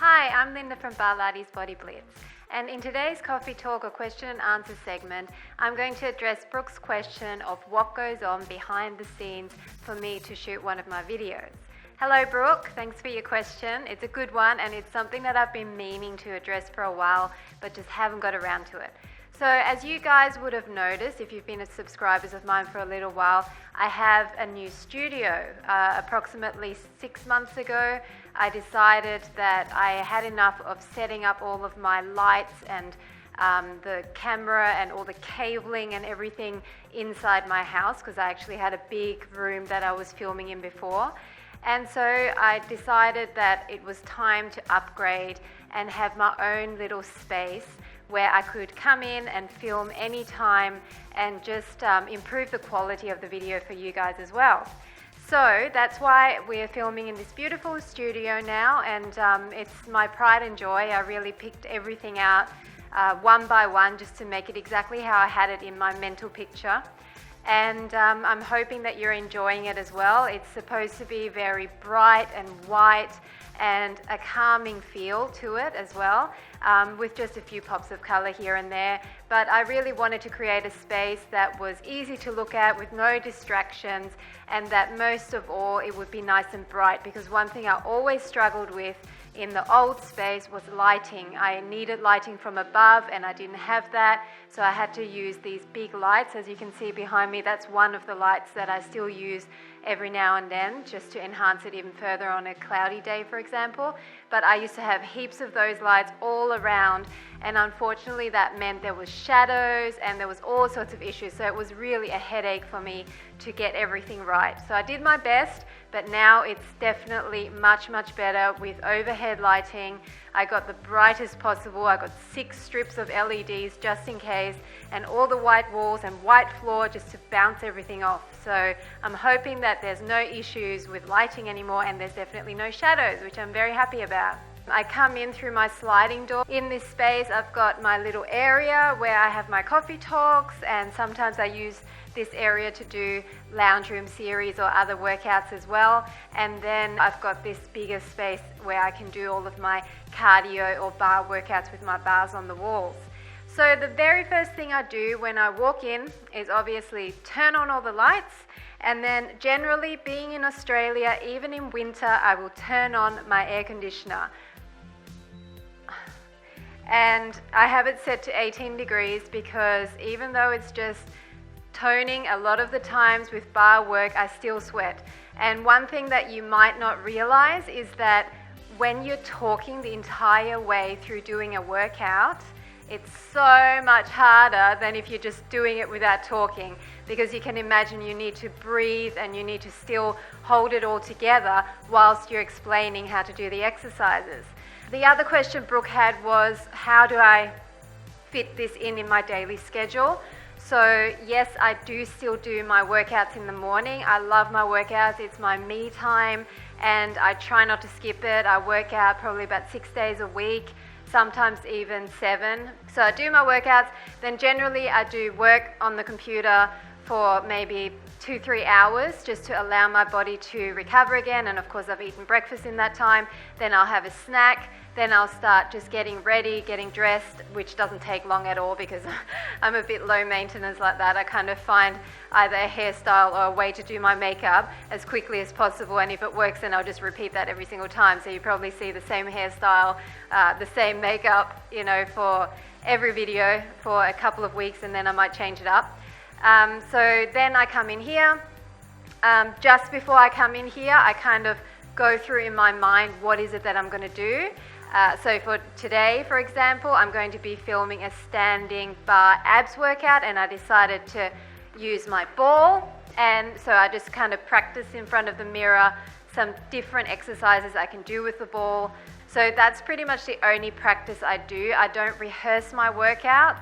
Hi, I'm Linda from Barlates Body Blitz, and in today's coffee talk or question and answer segment, I'm going to address Brooke's question of what goes on behind the scenes for me to shoot one of my videos. Hello Brooke, thanks for your question. It's a good one and it's something that I've been meaning to address for a while but just haven't got around to it. So as you guys would have noticed, if you've been subscribers of mine for a little while, I have a new studio. Approximately 6 months ago, I decided that I had enough of setting up all of my lights and the camera and all the cabling and everything inside my house, because I actually had a big room that I was filming in before. And so I decided that it was time to upgrade and have my own little space where I could come in and film anytime and just improve the quality of the video for you guys as well. So that's why we're filming in this beautiful studio now, and it's my pride and joy. I really picked everything out one by one just to make it exactly how I had it in my mental picture. And I'm hoping that you're enjoying it as well. It's supposed to be very bright and white and a calming feel to it as well, with just a few pops of color here and there. But I really wanted to create a space that was easy to look at with no distractions, and that most of all it would be nice and bright, because one thing I always struggled with in the old space was lighting. I needed lighting from above and I didn't have that, so I had to use these big lights. As you can see behind me, that's one of the lights that I still use every now and then just to enhance it even further on a cloudy day, for example. But I used to have heaps of those lights all around, and unfortunately that meant there was shadows and there was all sorts of issues, so it was really a headache for me to get everything right. So I did my best, but now it's definitely much better with overhead lighting. I got the brightest possible. I got 6 strips of LEDs just in case, and all the white walls and white floor just to bounce everything off. So I'm hoping that there's no issues with lighting anymore, and there's definitely no shadows, which I'm very happy about. I come in through my sliding door. In this space I've got my little area where I have my coffee talks, and sometimes I use this area to do lounge room series or other workouts as well. And then I've got this bigger space where I can do all of my cardio or bar workouts with my bars on the walls. So the very first thing I do when I walk in is obviously turn on all the lights, and then generally, being in Australia, even in winter, I will turn on my air conditioner. And I have it set to 18 degrees because even though it's just toning, a lot of the times with bar work I still sweat. And one thing that you might not realize is that when you're talking the entire way through doing a workout, it's so much harder than if you're just doing it without talking, because you can imagine you need to breathe and you need to still hold it all together whilst you're explaining how to do the exercises. The other question Brooke had was, how do I fit this in my daily schedule? So yes, I do still do my workouts in the morning. I love my workouts. It's my me time and I try not to skip it. I work out probably about 6 days a week, sometimes even 7. So I do my workouts, then generally I do work on the computer for maybe 2-3 hours just to allow my body to recover again, and of course I've eaten breakfast in that time. Then I'll have a snack, then I'll start just getting ready, getting dressed, which doesn't take long at all because I'm a bit low maintenance like that. I kind of find either a hairstyle or a way to do my makeup as quickly as possible, and if it works then I'll just repeat that every single time. So you probably see the same hairstyle, the same makeup, for every video for a couple of weeks, and then I might change it up. So then I come in here. Just before I come in here, I kind of go through in my mind what is it that I'm going to do. So for today, for example, I'm going to be filming a standing bar abs workout, and I decided to use my ball, and so I just kind of practice in front of the mirror some different exercises I can do with the ball. So that's pretty much the only practice I do. I don't rehearse my workouts.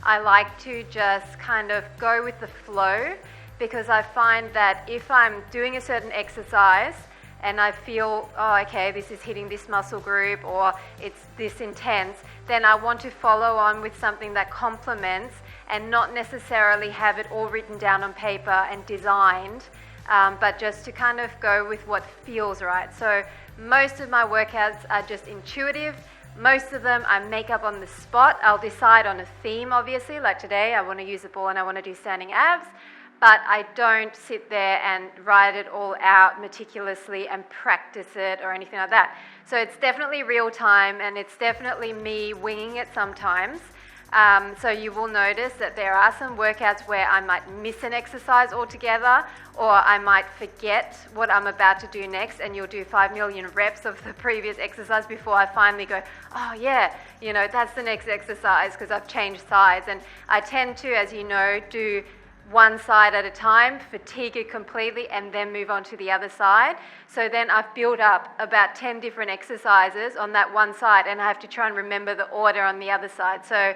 I like to just kind of go with the flow, because I find that if I'm doing a certain exercise and I feel, oh, okay, this is hitting this muscle group or it's this intense, then I want to follow on with something that complements and not necessarily have it all written down on paper and designed but just to kind of go with what feels right. So most of my workouts are just intuitive. Most of them I make up on the spot. I'll decide on a theme, obviously, like today I want to use the ball and I want to do standing abs, but I don't sit there and write it all out meticulously and practice it or anything like that. So it's definitely real time, and it's definitely me winging it sometimes. So you will notice that there are some workouts where I might miss an exercise altogether, or I might forget what I'm about to do next, and you'll do 5 million reps of the previous exercise before I finally go, oh yeah, you know, that's the next exercise, because I've changed sides. And I tend to, as you know, do one side at a time, fatigue it completely, and then move on to the other side. So then I've built up about 10 different exercises on that one side, and I have to try and remember the order on the other side. So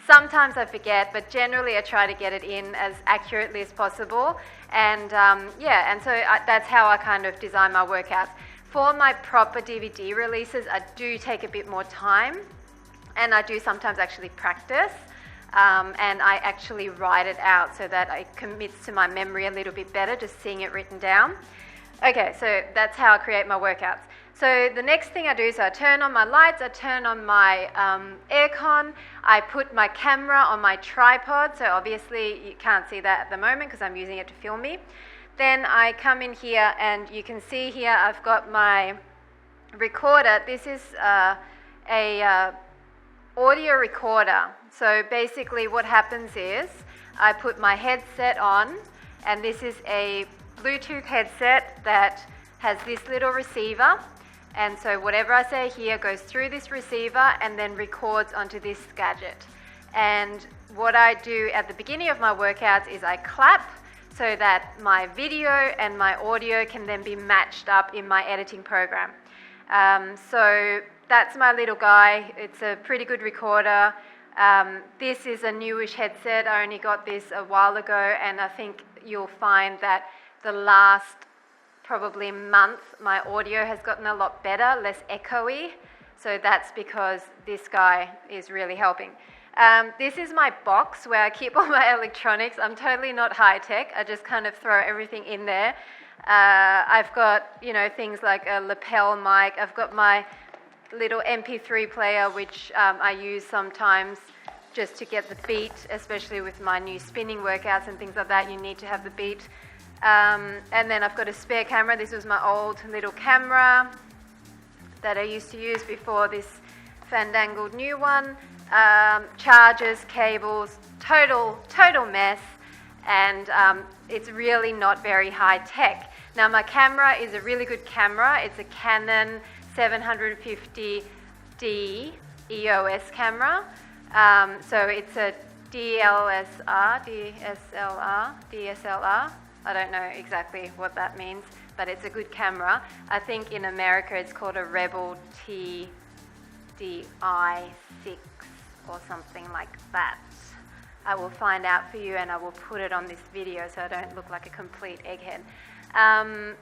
sometimes I forget, but generally I try to get it in as accurately as possible. And that's how I kind of design my workouts. For my proper DVD releases, I do take a bit more time, and I do sometimes actually practice. And I actually write it out so that it commits to my memory a little bit better, just seeing it written down. Okay, so that's how I create my workouts. So the next thing I do is I turn on my lights, I turn on my aircon, I put my camera on my tripod, so obviously you can't see that at the moment because I'm using it to film me. Then I come in here, and you can see here I've got my recorder. This is a audio recorder. So basically what happens is I put my headset on, and this is a Bluetooth headset that has this little receiver, and so whatever I say here goes through this receiver and then records onto this gadget. And what I do at the beginning of my workouts is I clap so that my video and my audio can then be matched up in my editing program. So that's my little guy. It's a pretty good recorder. This is a newish headset. I only got this a while ago, and I think you'll find that the last probably month my audio has gotten a lot better, less echoey. So that's because this guy is really helping. This is my box where I keep all my electronics. I'm totally not high tech. I just kind of throw everything in there. I've got, you know, things like a lapel mic. I've got my little MP3 player, which I use sometimes just to get the beat, especially with my new spinning workouts and things like that. You need to have the beat. And then I've got a spare camera. This was my old little camera that I used to use before this fandangled new one. Chargers, cables, total mess, and it's really not very high tech. Now my camera is a really good camera. It's a Canon 750D EOS camera. So it's a DSLR. I don't know exactly what that means, but it's a good camera. I think in America it's called a Rebel TDI6 or something like that. I will find out for you, and I will put it on this video so I don't look like a complete egghead.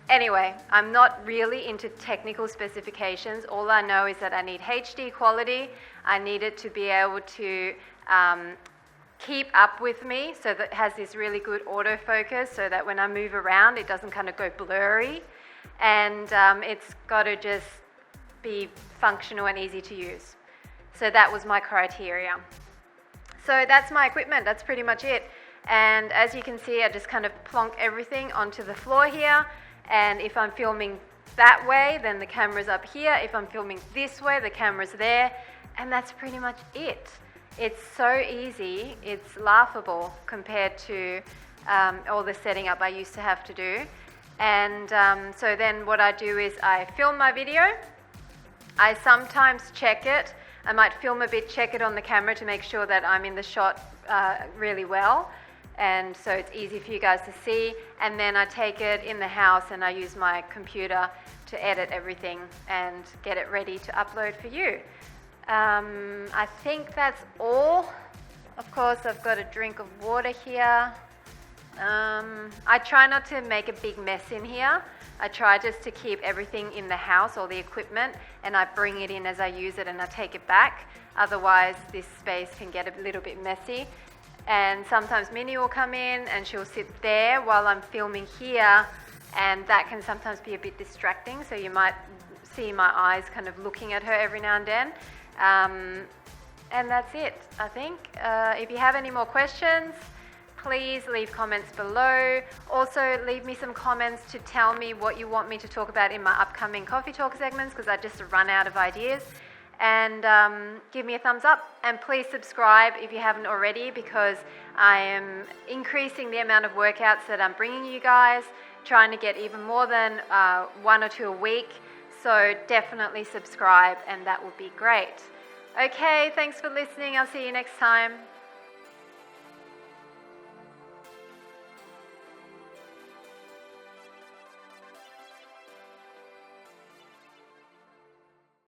Anyway, I'm not really into technical specifications. All I know is that I need HD quality. I need it to be able to keep up with me, so that it has this really good autofocus so that when I move around it doesn't kind of go blurry, and it's got to just be functional and easy to use. So that was my criteria. So that's my equipment. That's pretty much it. And as you can see, I just kind of plonk everything onto the floor here. And if I'm filming that way, then the camera's up here. If I'm filming this way, the camera's there. And that's pretty much it. It's so easy. It's laughable compared to all the setting up I used to have to do. And so then what I do is I film my video. I sometimes check it. I might film a bit, check it on the camera to make sure that I'm in the shot really well. And so it's easy for you guys to see. And then I take it in the house and I use my computer to edit everything and get it ready to upload for you. I think that's all. Of course, I've got a drink of water here. I try not to make a big mess in here. I try just to keep everything in the house, all the equipment, and I bring it in as I use it and I take it back. Otherwise, this space can get a little bit messy. And sometimes Minnie will come in and she'll sit there while I'm filming here and that can sometimes be a bit distracting, so you might see my eyes kind of looking at her every now and then. And that's it, I think. If you have any more questions, please leave comments below. Also, leave me some comments to tell me what you want me to talk about in my upcoming Coffee Talk segments, because I just run out of ideas. And give me a thumbs up, and please subscribe if you haven't already, because I am increasing the amount of workouts that I'm bringing you guys, trying to get even more than 1 or 2 a week. So definitely subscribe, and that would be great. Okay, thanks for listening. I'll see you next time.